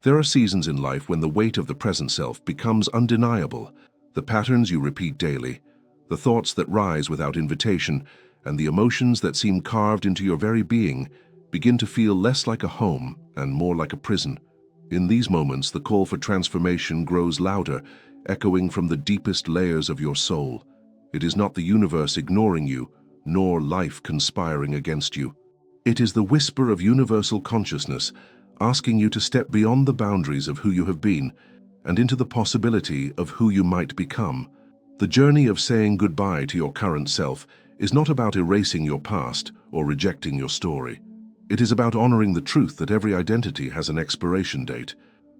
There are seasons in life when the weight of the present self becomes undeniable. The patterns you repeat daily, the thoughts that rise without invitation, and the emotions that seem carved into your very being begin to feel less like a home and more like a prison. In these moments, the call for transformation grows louder, echoing from the deepest layers of your soul. It is not the universe ignoring you, nor life conspiring against you. It is the whisper of universal consciousness, asking you to step beyond the boundaries of who you have been and into the possibility of who you might become. The journey of saying goodbye to your current self is not about erasing your past or rejecting your story. It is about honoring the truth that every identity has an expiration date.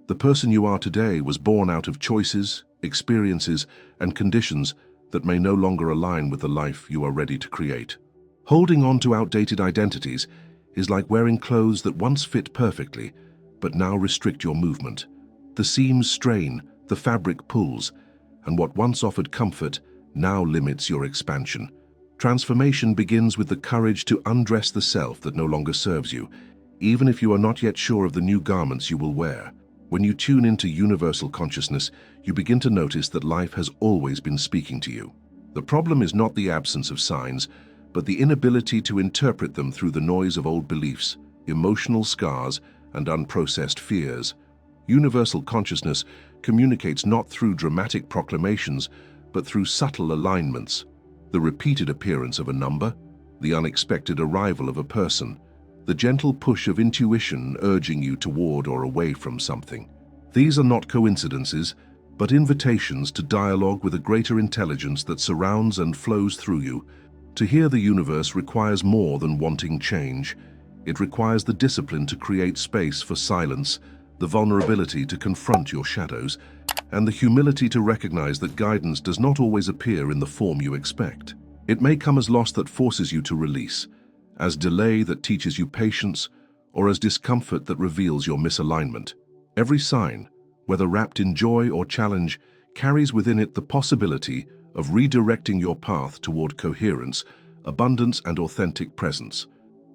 The person you are today was born out of choices, experiences, and conditions that may no longer align with the life you are ready to create. Holding on to outdated identities is like wearing clothes that once fit perfectly, but now restrict your movement. The seams strain, the fabric pulls, and what once offered comfort now limits your expansion. Transformation begins with the courage to undress the self that no longer serves you, even if you are not yet sure of the new garments you will wear. When you tune into universal consciousness, you begin to notice that life has always been speaking to you. The problem is not the absence of signs, but the inability to interpret them through the noise of old beliefs, emotional scars, and unprocessed fears. Universal consciousness communicates not through dramatic proclamations, but through subtle alignments. The repeated appearance of a number, the unexpected arrival of a person, the gentle push of intuition urging you toward or away from something. These are not coincidences, but invitations to dialogue with a greater intelligence that surrounds and flows through you. To hear the universe requires more than wanting change. It requires the discipline to create space for silence, the vulnerability to confront your shadows, and the humility to recognize that guidance does not always appear in the form you expect. It may come as loss that forces you to release, as delay that teaches you patience, or as discomfort that reveals your misalignment. Every sign, whether wrapped in joy or challenge, carries within it the possibility of redirecting your path toward coherence, abundance, and authentic presence.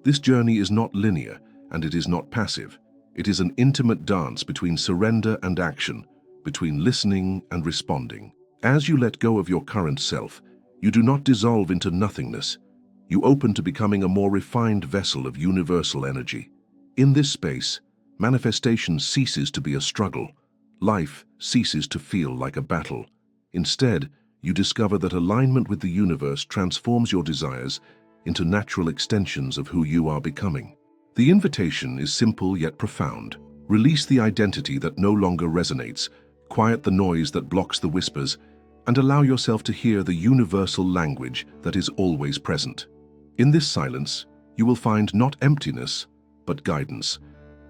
This journey is not linear, and it is not passive. It is an intimate dance between surrender and action, between listening and responding. As you let go of your current self, you do not dissolve into nothingness. You open to becoming a more refined vessel of universal energy. In this space, manifestation ceases to be a struggle. Life ceases to feel like a battle. Instead, you discover that alignment with the universe transforms your desires into natural extensions of who you are becoming. The invitation is simple yet profound. Release the identity that no longer resonates, quiet the noise that blocks the whispers, and allow yourself to hear the universal language that is always present. In this silence, you will find not emptiness, but guidance.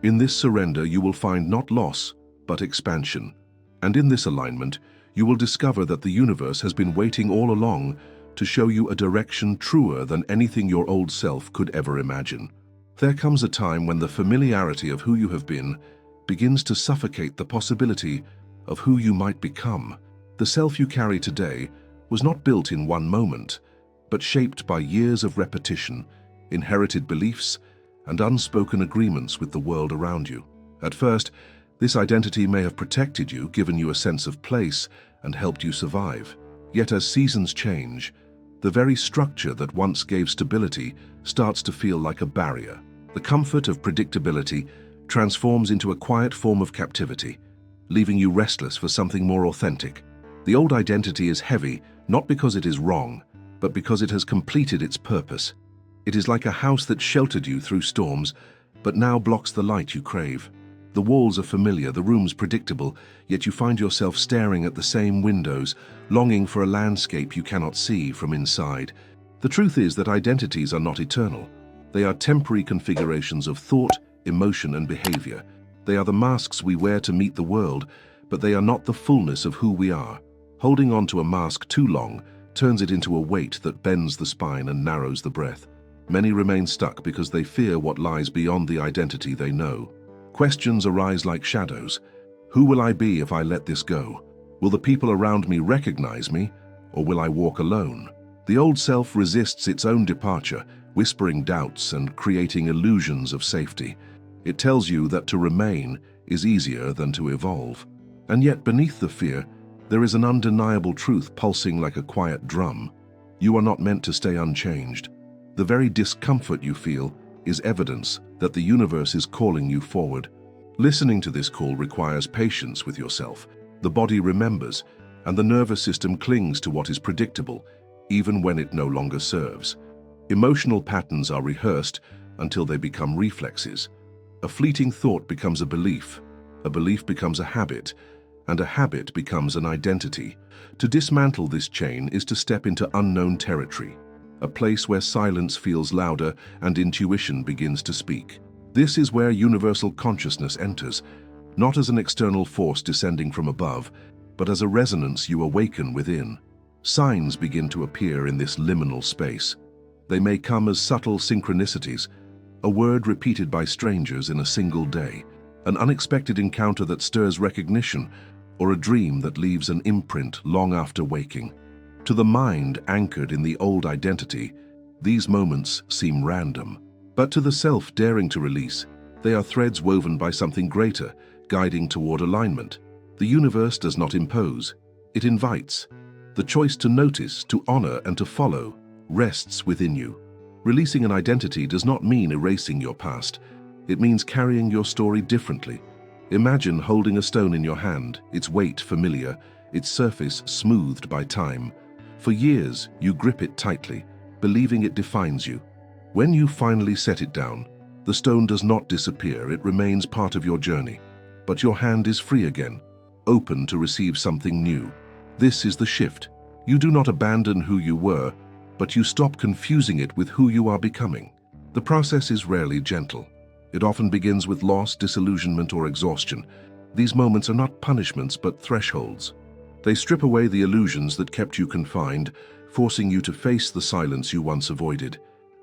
In this surrender, you will find not loss, but expansion. And in this alignment, you will discover that the universe has been waiting all along to show you a direction truer than anything your old self could ever imagine. There comes a time when the familiarity of who you have been begins to suffocate the possibility of who you might become. The self you carry today was not built in one moment, but shaped by years of repetition, inherited beliefs, and unspoken agreements with the world around you. At first, this identity may have protected you, given you a sense of place, and helped you survive. Yet as seasons change, the very structure that once gave stability starts to feel like a barrier. The comfort of predictability transforms into a quiet form of captivity, leaving you restless for something more authentic. The old identity is heavy, not because it is wrong, but because it has completed its purpose. It is like a house that sheltered you through storms, but now blocks the light you crave. The walls are familiar, the rooms predictable, yet you find yourself staring at the same windows, longing for a landscape you cannot see from inside. The truth is that identities are not eternal. They are temporary configurations of thought, emotion, and behavior. They are the masks we wear to meet the world, but they are not the fullness of who we are. Holding on to a mask too long turns it into a weight that bends the spine and narrows the breath. Many remain stuck because they fear what lies beyond the identity they know. Questions arise like shadows. Who will I be if I let this go? Will the people around me recognize me, or will I walk alone? The old self resists its own departure, whispering doubts and creating illusions of safety. It tells you that to remain is easier than to evolve. And yet beneath the fear, there is an undeniable truth pulsing like a quiet drum. You are not meant to stay unchanged. The very discomfort you feel is evidence that the universe is calling you forward. Listening to this call requires patience with yourself. The body remembers, and the nervous system clings to what is predictable, even when it no longer serves. Emotional patterns are rehearsed until they become reflexes. A fleeting thought becomes a belief becomes a habit, and a habit becomes an identity. To dismantle this chain is to step into unknown territory, a place where silence feels louder and intuition begins to speak. This is where universal consciousness enters, not as an external force descending from above, but as a resonance you awaken within. Signs begin to appear in this liminal space. They may come as subtle synchronicities, a word repeated by strangers in a single day, an unexpected encounter that stirs recognition, or a dream that leaves an imprint long after waking. To the mind anchored in the old identity, these moments seem random. But to the self daring to release, they are threads woven by something greater, guiding toward alignment. The universe does not impose, it invites. The choice to notice, to honor, and to follow rests within you. Releasing an identity does not mean erasing your past. It means carrying your story differently. Imagine holding a stone in your hand, its weight familiar, its surface smoothed by time. For years, you grip it tightly, believing it defines you. When you finally set it down, the stone does not disappear, it remains part of your journey. But your hand is free again, open to receive something new. This is the shift. You do not abandon who you were, but you stop confusing it with who you are becoming. The process is rarely gentle. It often begins with loss, disillusionment, or exhaustion. These moments are not punishments, but thresholds. They strip away the illusions that kept you confined, forcing you to face the silence you once avoided.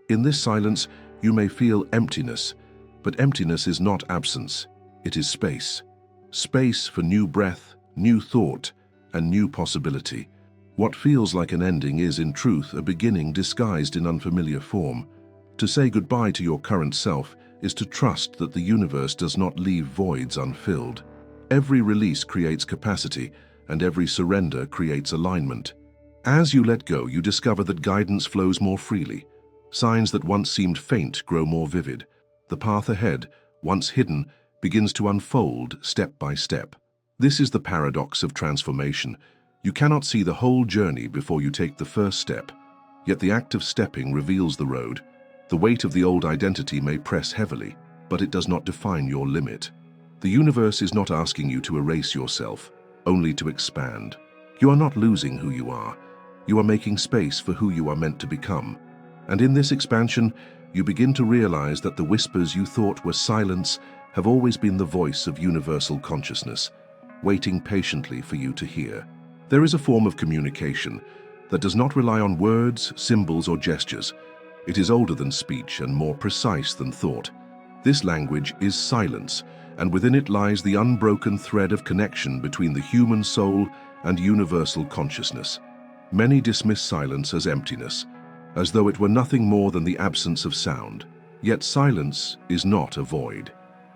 In this silence, you may feel emptiness, but emptiness is not absence. It is space. Space for new breath, new thought, and new possibility. What feels like an ending is, in truth, a beginning disguised in unfamiliar form. To say goodbye to your current self is to trust that the universe does not leave voids unfilled. Every release creates capacity, and every surrender creates alignment. As you let go, you discover that guidance flows more freely. Signs that once seemed faint grow more vivid. The path ahead, once hidden, begins to unfold step by step. This is the paradox of transformation. You cannot see the whole journey before you take the first step, yet the act of stepping reveals the road. The weight of the old identity may press heavily, but it does not define your limit. The universe is not asking you to erase yourself, only to expand. You are not losing who you are. You are making space for who you are meant to become. And in this expansion, you begin to realize that the whispers you thought were silence have always been the voice of universal consciousness, waiting patiently for you to hear. There is a form of communication that does not rely on words, symbols, or gestures. It is older than speech and more precise than thought. This language is silence, and within it lies the unbroken thread of connection between the human soul and universal consciousness. Many dismiss silence as emptiness, as though it were nothing more than the absence of sound. Yet silence is not a void.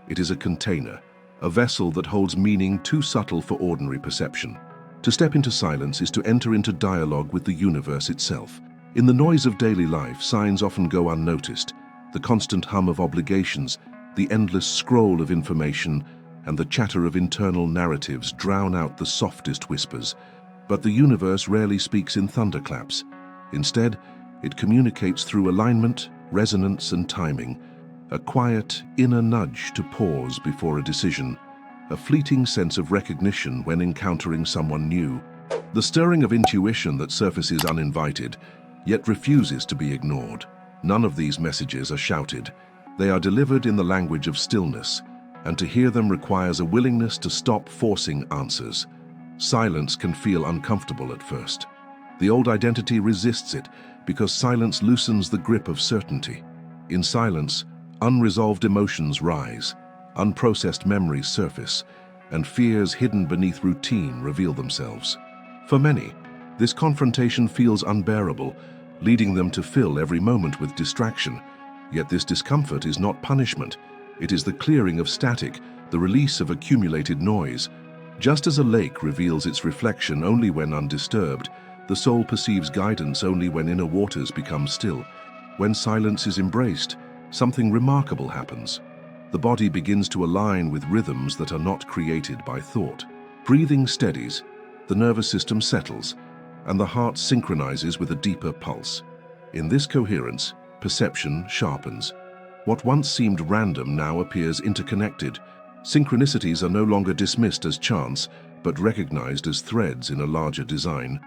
It is a container, a vessel that holds meaning too subtle for ordinary perception. To step into silence is to enter into dialogue with the universe itself. In the noise of daily life, signs often go unnoticed. The constant hum of obligations, the endless scroll of information, and the chatter of internal narratives drown out the softest whispers. But the universe rarely speaks in thunderclaps. Instead, it communicates through alignment, resonance, and timing, a quiet, inner nudge to pause before a decision, a fleeting sense of recognition when encountering someone new. The stirring of intuition that surfaces uninvited, yet refuses to be ignored. None of these messages are shouted. They are delivered in the language of stillness, and to hear them requires a willingness to stop forcing answers. Silence can feel uncomfortable at first. The old identity resists it because silence loosens the grip of certainty. In silence, unresolved emotions rise, unprocessed memories surface, and fears hidden beneath routine reveal themselves. For many, this confrontation feels unbearable, leading them to fill every moment with distraction. Yet this discomfort is not punishment. It is the clearing of static, the release of accumulated noise. Just as a lake reveals its reflection only when undisturbed, the soul perceives guidance only when inner waters become still. When silence is embraced, something remarkable happens. The body begins to align with rhythms that are not created by thought. Breathing steadies, the nervous system settles, and the heart synchronizes with a deeper pulse. In this coherence, perception sharpens. What once seemed random now appears interconnected. Synchronicities are no longer dismissed as chance, but recognized as threads in a larger design.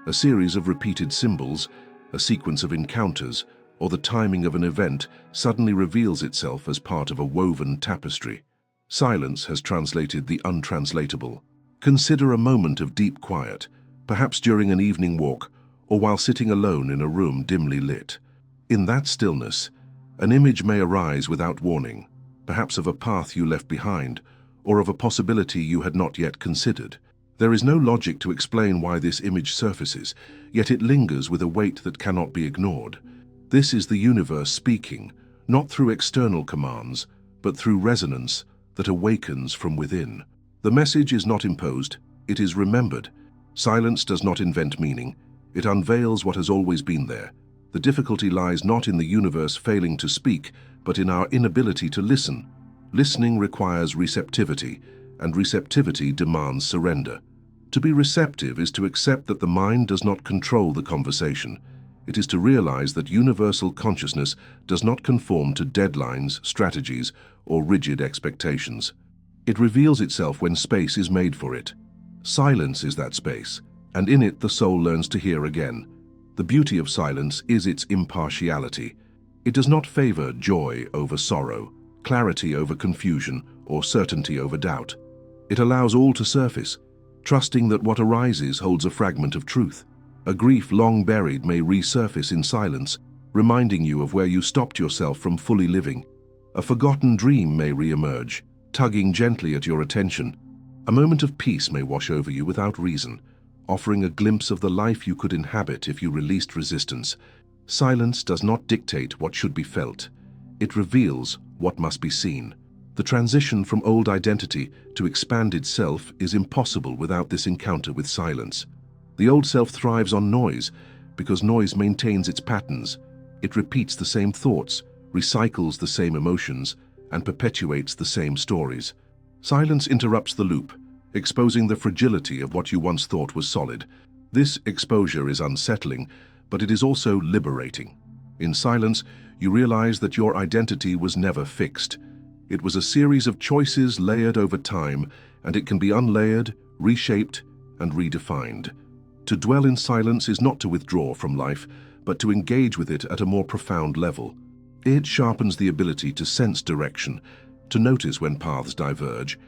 A series of repeated symbols, a sequence of encounters, or the timing of an event suddenly reveals itself as part of a woven tapestry. Silence has translated the untranslatable. Consider a moment of deep quiet, perhaps during an evening walk, or while sitting alone in a room dimly lit. In that stillness, an image may arise without warning, perhaps of a path you left behind, or of a possibility you had not yet considered. There is no logic to explain why this image surfaces, yet it lingers with a weight that cannot be ignored. This is the universe speaking, not through external commands, but through resonance that awakens from within. The message is not imposed, it is remembered. Silence does not invent meaning, it unveils what has always been there. The difficulty lies not in the universe failing to speak, but in our inability to listen. Listening requires receptivity, and receptivity demands surrender. To be receptive is to accept that the mind does not control the conversation. It is to realize that universal consciousness does not conform to deadlines, strategies, or rigid expectations. It reveals itself when space is made for it. Silence is that space, and in it the soul learns to hear again. The beauty of silence is its impartiality. It does not favor joy over sorrow, clarity over confusion, or certainty over doubt. It allows all to surface, trusting that what arises holds a fragment of truth. A grief long buried may resurface in silence, reminding you of where you stopped yourself from fully living. A forgotten dream may re-emerge, tugging gently at your attention. A moment of peace may wash over you without reason, offering a glimpse of the life you could inhabit if you released resistance. Silence does not dictate what should be felt. It reveals what must be seen. The transition from old identity to expanded self is impossible without this encounter with silence. The old self thrives on noise because noise maintains its patterns. It repeats the same thoughts, recycles the same emotions, and perpetuates the same stories. Silence interrupts the loop, exposing the fragility of what you once thought was solid. This exposure is unsettling, but it is also liberating. In silence, you realize that your identity was never fixed. It was a series of choices layered over time, and it can be unlayered, reshaped, and redefined. To dwell in silence is not to withdraw from life, but to engage with it at a more profound level. It sharpens the ability to sense direction, to notice when paths diverge,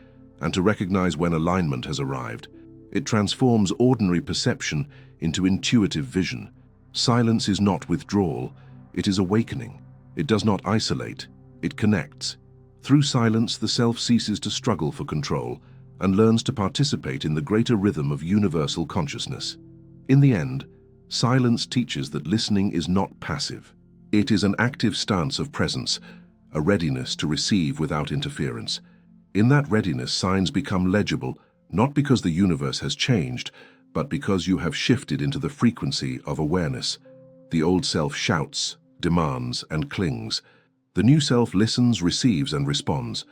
and to recognize when alignment has arrived. It transforms ordinary perception into intuitive vision. Silence is not withdrawal, it is awakening. It does not isolate, it connects. Through silence, the self ceases to struggle for control and learns to participate in the greater rhythm of universal consciousness. In the end, silence teaches that listening is not passive. It is an active stance of presence, a readiness to receive without interference. In that readiness, signs become legible, not because the universe has changed, but because you have shifted into the frequency of awareness. The old self shouts, demands, and clings. The new self listens, receives, and responds.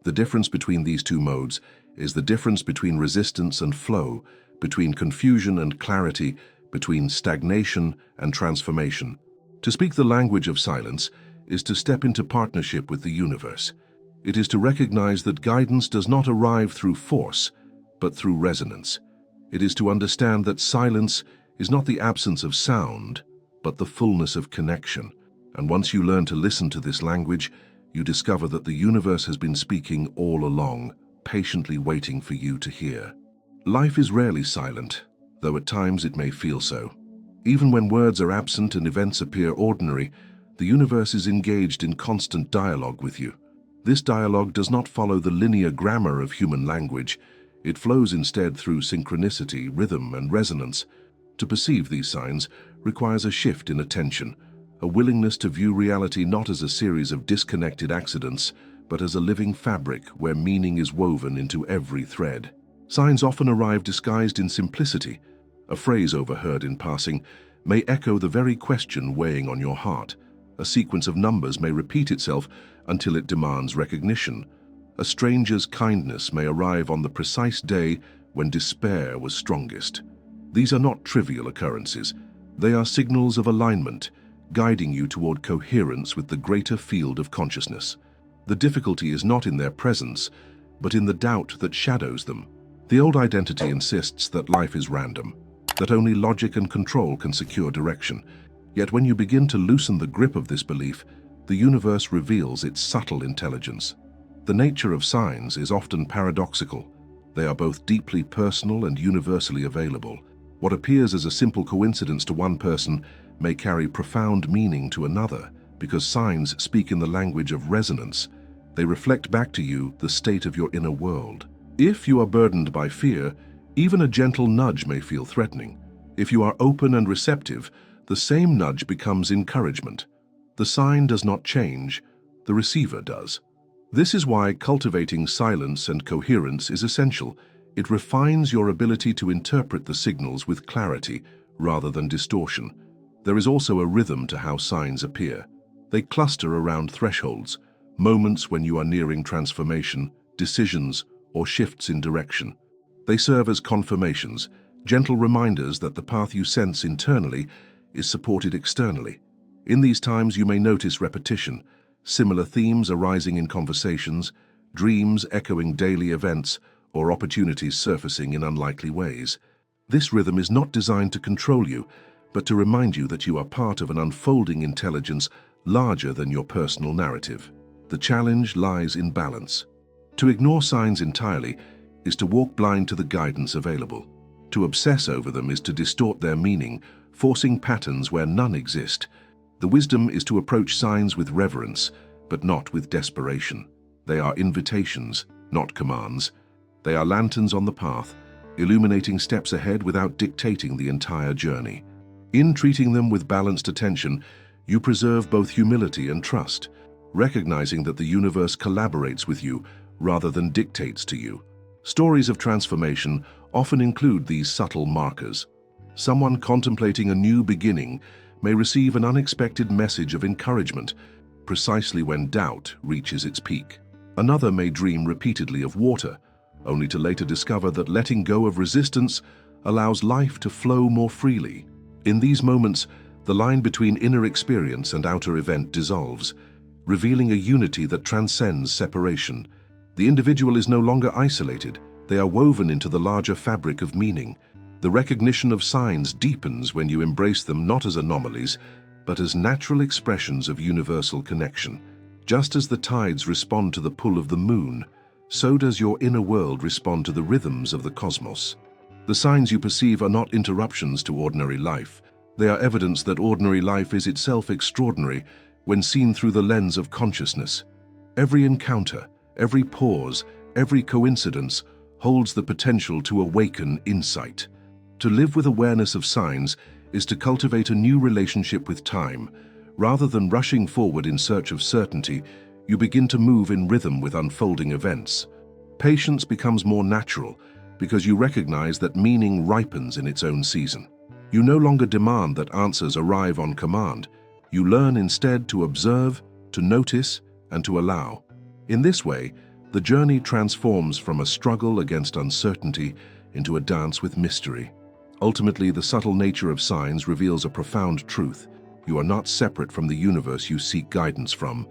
The difference between these two modes is the difference between resistance and flow, between confusion and clarity, between stagnation and transformation. To speak the language of silence is to step into partnership with the universe. It is to recognize that guidance does not arrive through force, but through resonance. It is to understand that silence is not the absence of sound, but the fullness of connection. And once you learn to listen to this language, you discover that the universe has been speaking all along, patiently waiting for you to hear. Life is rarely silent, though at times it may feel so. Even when words are absent and events appear ordinary, the universe is engaged in constant dialogue with you. This dialogue does not follow the linear grammar of human language. It flows instead through synchronicity, rhythm, and resonance. To perceive these signs requires a shift in attention, a willingness to view reality not as a series of disconnected accidents, but as a living fabric where meaning is woven into every thread. Signs often arrive disguised in simplicity. A phrase overheard in passing may echo the very question weighing on your heart. A sequence of numbers may repeat itself until it demands recognition. A stranger's kindness may arrive on the precise day when despair was strongest. These are not trivial occurrences. They are signals of alignment, guiding you toward coherence with the greater field of consciousness. The difficulty is not in their presence, but in the doubt that shadows them. The old identity insists that life is random, that only logic and control can secure direction. Yet when you begin to loosen the grip of this belief, the universe reveals its subtle intelligence. The nature of signs is often paradoxical. They are both deeply personal and universally available. What appears as a simple coincidence to one person may carry profound meaning to another, because signs speak in the language of resonance. They reflect back to you the state of your inner world. If you are burdened by fear, even a gentle nudge may feel threatening. If you are open and receptive, the same nudge becomes encouragement. The sign does not change, the receiver does. This is why cultivating silence and coherence is essential. It refines your ability to interpret the signals with clarity rather than distortion. There is also a rhythm to how signs appear. They cluster around thresholds, moments when you are nearing transformation, decisions, or shifts in direction. They serve as confirmations, gentle reminders that the path you sense internally is supported externally. In these times you may notice repetition, similar themes arising in conversations, dreams echoing daily events, or opportunities surfacing in unlikely ways. This rhythm is not designed to control you, but to remind you that you are part of an unfolding intelligence larger than your personal narrative. The challenge lies in balance. To ignore signs entirely is to walk blind to the guidance available. To obsess over them is to distort their meaning, forcing patterns where none exist. The wisdom is to approach signs with reverence, but not with desperation. They are invitations, not commands. They are lanterns on the path, illuminating steps ahead without dictating the entire journey. In treating them with balanced attention, you preserve both humility and trust, recognizing that the universe collaborates with you rather than dictates to you. Stories of transformation often include these subtle markers. Someone contemplating a new beginning may receive an unexpected message of encouragement, precisely when doubt reaches its peak. Another may dream repeatedly of water, only to later discover that letting go of resistance allows life to flow more freely. In these moments, the line between inner experience and outer event dissolves, revealing a unity that transcends separation. The individual is no longer isolated. They are woven into the larger fabric of meaning. The recognition of signs deepens when you embrace them not as anomalies, but as natural expressions of universal connection. Just as the tides respond to the pull of the moon, so does your inner world respond to the rhythms of the cosmos. The signs you perceive are not interruptions to ordinary life. They are evidence that ordinary life is itself extraordinary when seen through the lens of consciousness. Every encounter, every pause, every coincidence holds the potential to awaken insight. To live with awareness of signs is to cultivate a new relationship with time. Rather than rushing forward in search of certainty, you begin to move in rhythm with unfolding events. Patience becomes more natural because you recognize that meaning ripens in its own season. You no longer demand that answers arrive on command. You learn instead to observe, to notice, and to allow. In this way, the journey transforms from a struggle against uncertainty into a dance with mystery. Ultimately, the subtle nature of signs reveals a profound truth. You are not separate from the universe you seek guidance from.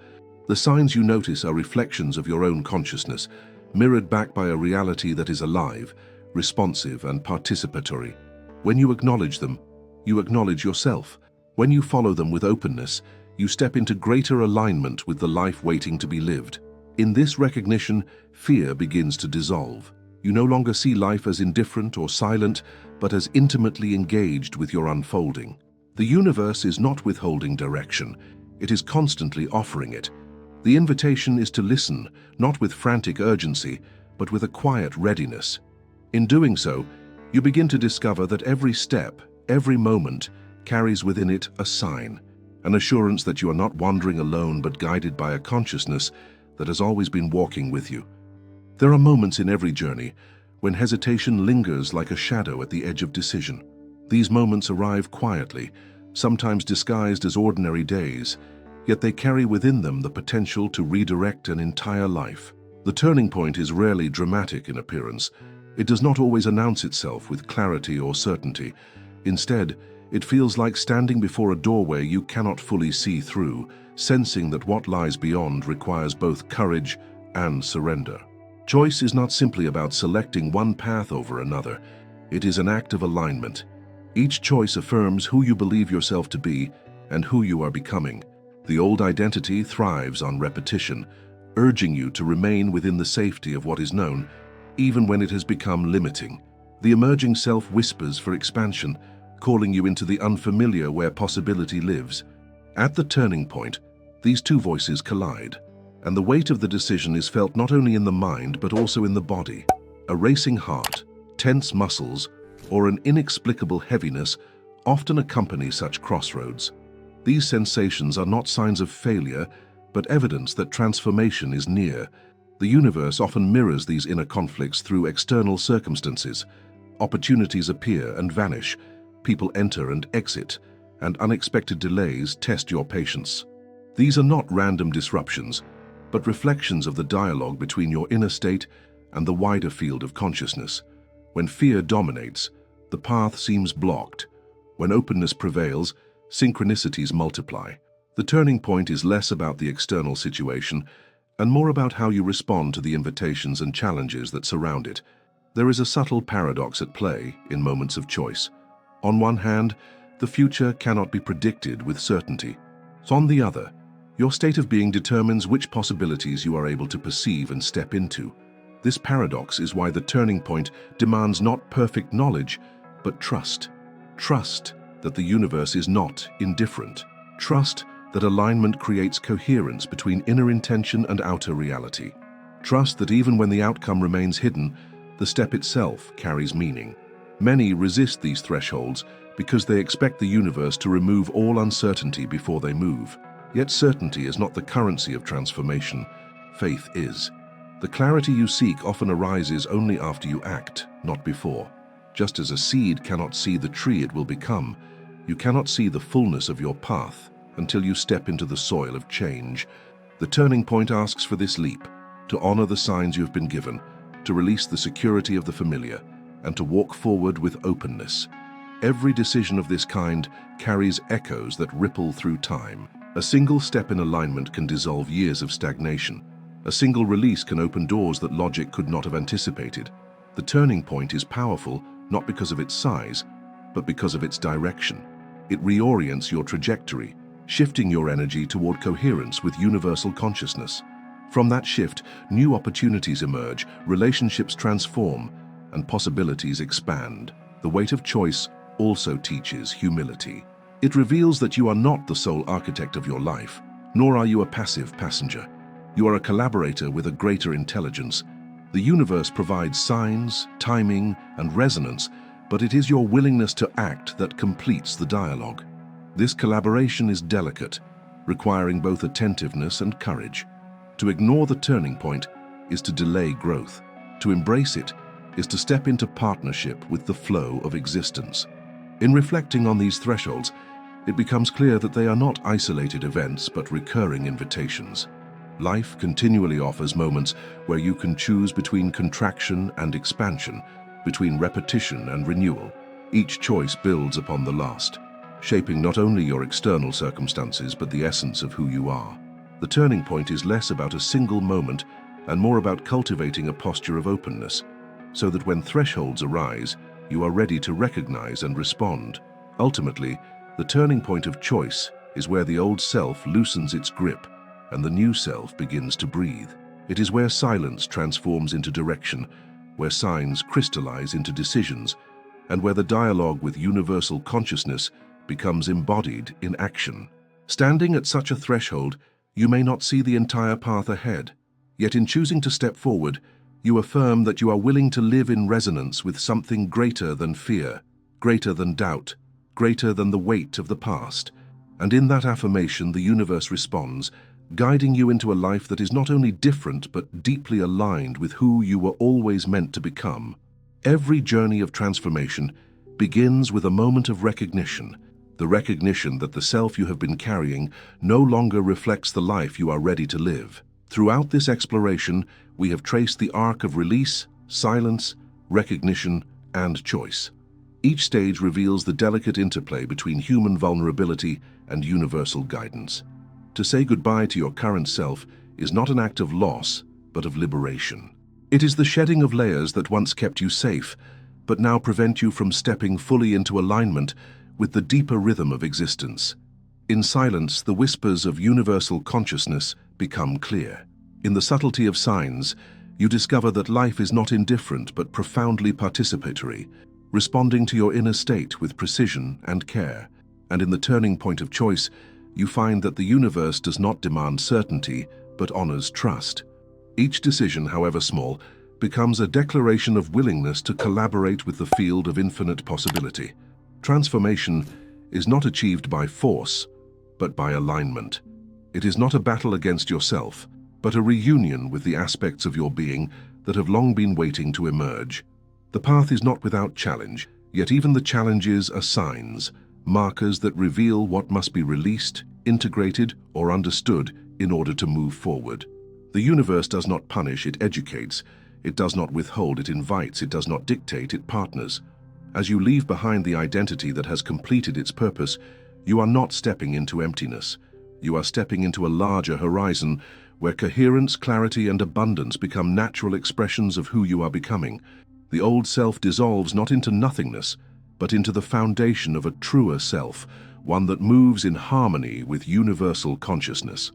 The signs you notice are reflections of your own consciousness, mirrored back by a reality that is alive, responsive, and participatory. When you acknowledge them, you acknowledge yourself. When you follow them with openness, you step into greater alignment with the life waiting to be lived. In this recognition, fear begins to dissolve. You no longer see life as indifferent or silent, but as intimately engaged with your unfolding. The universe is not withholding direction. It is constantly offering it. The invitation is to listen, not with frantic urgency, but with a quiet readiness. In doing so, you begin to discover that every step, every moment, carries within it a sign, an assurance that you are not wandering alone but guided by a consciousness that has always been walking with you. There are moments in every journey when hesitation lingers like a shadow at the edge of decision. These moments arrive quietly, sometimes disguised as ordinary days, yet they carry within them the potential to redirect an entire life. The turning point is rarely dramatic in appearance. It does not always announce itself with clarity or certainty. Instead, it feels like standing before a doorway you cannot fully see through, sensing that what lies beyond requires both courage and surrender. Choice is not simply about selecting one path over another. It is an act of alignment. Each choice affirms who you believe yourself to be and who you are becoming. The old identity thrives on repetition, urging you to remain within the safety of what is known, even when it has become limiting. The emerging self whispers for expansion, calling you into the unfamiliar where possibility lives. At the turning point, these two voices collide, and the weight of the decision is felt not only in the mind but also in the body. A racing heart, tense muscles, or an inexplicable heaviness often accompany such crossroads. These sensations are not signs of failure, but evidence that transformation is near. The universe often mirrors these inner conflicts through external circumstances. Opportunities appear and vanish, people enter and exit, and unexpected delays test your patience. These are not random disruptions, but reflections of the dialogue between your inner state and the wider field of consciousness. When fear dominates, the path seems blocked. When openness prevails, synchronicities multiply. The turning point is less about the external situation and more about how you respond to the invitations and challenges that surround it. There is a subtle paradox at play in moments of choice. On one hand, the future cannot be predicted with certainty. On the other, your state of being determines which possibilities you are able to perceive and step into. This paradox is why the turning point demands not perfect knowledge, but trust. Trust that the universe is not indifferent. Trust that alignment creates coherence between inner intention and outer reality. Trust that even when the outcome remains hidden, the step itself carries meaning. Many resist these thresholds because they expect the universe to remove all uncertainty before they move. Yet certainty is not the currency of transformation. Faith is. The clarity you seek often arises only after you act, not before. Just as a seed cannot see the tree it will become, you cannot see the fullness of your path until you step into the soil of change. The turning point asks for this leap, to honor the signs you have been given, to release the security of the familiar, and to walk forward with openness. Every decision of this kind carries echoes that ripple through time. A single step in alignment can dissolve years of stagnation. A single release can open doors that logic could not have anticipated. The turning point is powerful not because of its size, but because of its direction. It reorients your trajectory, shifting your energy toward coherence with universal consciousness. From that shift, new opportunities emerge, relationships transform, and possibilities expand. The weight of choice also teaches humility. It reveals that you are not the sole architect of your life, nor are you a passive passenger. You are a collaborator with a greater intelligence. The universe provides signs, timing, and resonance, but it is your willingness to act that completes the dialogue. This collaboration is delicate, requiring both attentiveness and courage. To ignore the turning point is to delay growth. To embrace it is to step into partnership with the flow of existence. In reflecting on these thresholds, it becomes clear that they are not isolated events but recurring invitations. Life continually offers moments where you can choose between contraction and expansion, between repetition and renewal. Each choice builds upon the last, shaping not only your external circumstances but the essence of who you are. The turning point is less about a single moment and more about cultivating a posture of openness, so that when thresholds arise, you are ready to recognize and respond. Ultimately, the turning point of choice is where the old self loosens its grip and the new self begins to breathe. It is where silence transforms into direction, where signs crystallize into decisions, and where the dialogue with universal consciousness becomes embodied in action. Standing at such a threshold, you may not see the entire path ahead, yet in choosing to step forward, you affirm that you are willing to live in resonance with something greater than fear, greater than doubt, greater than the weight of the past. And in that affirmation, the universe responds, guiding you into a life that is not only different but deeply aligned with who you were always meant to become. Every journey of transformation begins with a moment of recognition, the recognition that the self you have been carrying no longer reflects the life you are ready to live. Throughout this exploration, we have traced the arc of release, silence, recognition, and choice. Each stage reveals the delicate interplay between human vulnerability and universal guidance. To say goodbye to your current self is not an act of loss, but of liberation. It is the shedding of layers that once kept you safe, but now prevent you from stepping fully into alignment with the deeper rhythm of existence. In silence, the whispers of universal consciousness become clear. In the subtlety of signs, you discover that life is not indifferent but profoundly participatory, responding to your inner state with precision and care. And in the turning point of choice, you find that the universe does not demand certainty, but honors trust. Each decision, however small, becomes a declaration of willingness to collaborate with the field of infinite possibility. Transformation is not achieved by force, but by alignment. It is not a battle against yourself, but a reunion with the aspects of your being that have long been waiting to emerge. The path is not without challenge, yet even the challenges are signs, markers that reveal what must be released, integrated, or understood in order to move forward. The universe does not punish, it educates. It does not withhold, it invites. It does not dictate, it partners. As you leave behind the identity that has completed its purpose, you are not stepping into emptiness. You are stepping into a larger horizon where coherence, clarity, and abundance become natural expressions of who you are becoming. The old self dissolves not into nothingness, but into the foundation of a truer self, one that moves in harmony with universal consciousness.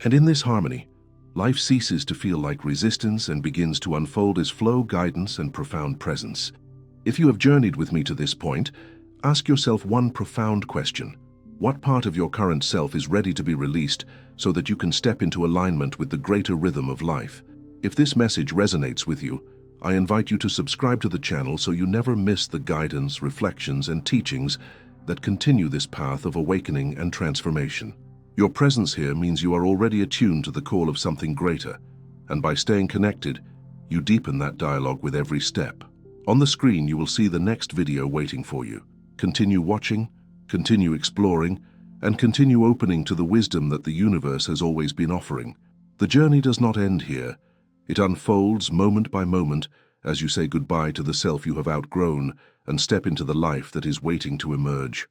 And in this harmony, life ceases to feel like resistance and begins to unfold as flow, guidance, and profound presence. If you have journeyed with me to this point, ask yourself one profound question. What part of your current self is ready to be released so that you can step into alignment with the greater rhythm of life? If this message resonates with you, I invite you to subscribe to the channel so you never miss the guidance, reflections, and teachings that continue this path of awakening and transformation. Your presence here means you are already attuned to the call of something greater, and by staying connected, you deepen that dialogue with every step. On the screen, you will see the next video waiting for you. Continue watching, continue exploring, and continue opening to the wisdom that the universe has always been offering. The journey does not end here. It unfolds moment by moment as you say goodbye to the self you have outgrown and step into the life that is waiting to emerge.